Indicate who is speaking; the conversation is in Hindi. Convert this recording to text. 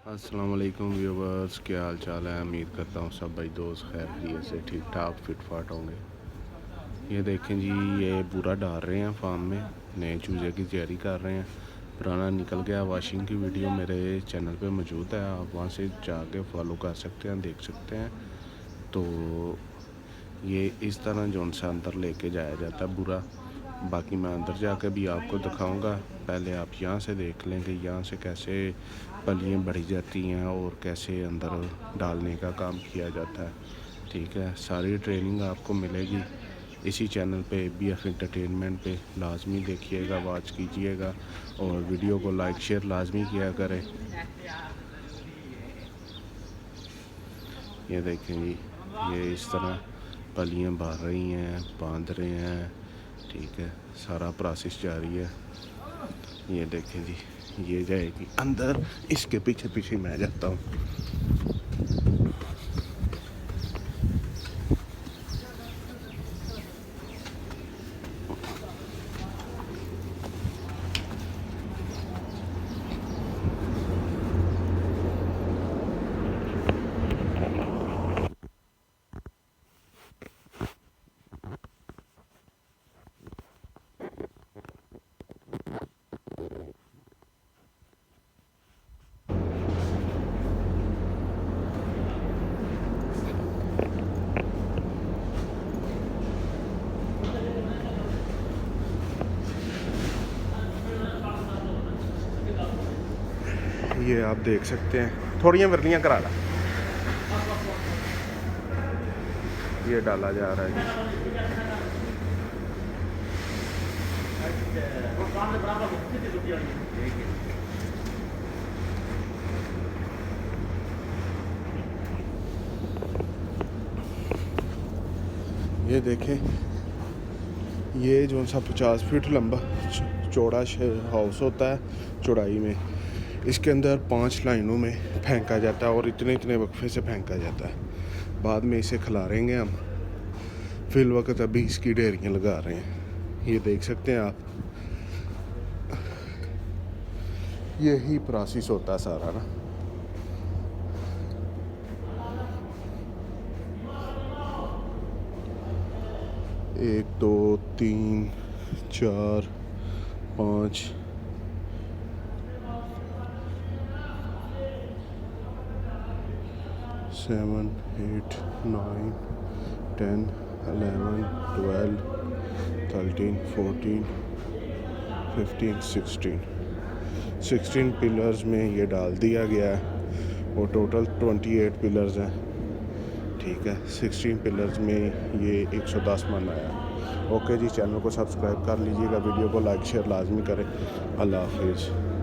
Speaker 1: अस्सलाम वालेकुम व्यूवर्स, क्या हाल चाल है। उम्मीद करता हूँ सब भाई दोस्त खैर खैरियत से ठीक ठाक फिट फाट होंगे। ये देखें जी, ये पूरा डाल रहे हैं फार्म में, नए चूज़े की तैयारी कर रहे हैं। पुराना निकल गया, वॉशिंग की वीडियो मेरे चैनल पे मौजूद है, आप वहाँ से जाके फॉलो कर सकते हैं, देख सकते हैं। तो ये इस तरह जो सा अंदर लेके जाया जाता है पूरा। बाकी मैं अंदर जाकर भी आपको दिखाऊंगा। पहले आप यहाँ से देख लें कि यहाँ से कैसे पलियाँ बढ़ी जाती हैं और कैसे अंदर डालने का काम किया जाता है। ठीक है, सारी ट्रेनिंग आपको मिलेगी इसी चैनल पे BF एंटरटेनमेंट पे। लाजमी देखिएगा, वॉच कीजिएगा और वीडियो को लाइक शेयर लाजमी किया करें। ये देखें जी, ये इस तरह पलियाँ बांध रही हैं, बांध रहे हैं। ठीक है, सारा प्रोसेस जारी है। ये देखें जी, ये जाएगी अंदर, इसके पीछे पीछे मैं जाता हूँ। ये आप देख सकते हैं, थोड़ियाँ वर्नियाँ करा ला। ये डाला जा रहा है ये देखें, ये जो सा 50 फीट लंबा चौड़ा हाउस होता है चौड़ाई में, इसके अंदर 5 लाइनों में फेंका जाता है और इतने इतने वक्फे से फेंका जाता है। बाद में इसे खिलारेंगे हम। फिल वक्त अभी इसकी ढेरियाँ लगा रहे हैं, ये देख सकते हैं आप। यही प्रोसेस होता है सारा ना। एक दो तीन चार पाँच 7 8 9 10 11 12 13 14 15 16 पिलर्स में ये डाल दिया गया है और टोटल 28 पिलर्स हैं। ठीक है, 16 पिलर्स में ये 110 मन आया। ओके जी, चैनल को सब्सक्राइब कर लीजिएगा, वीडियो को लाइक शेयर लाजमी करें। अल्लाह हाफिज़।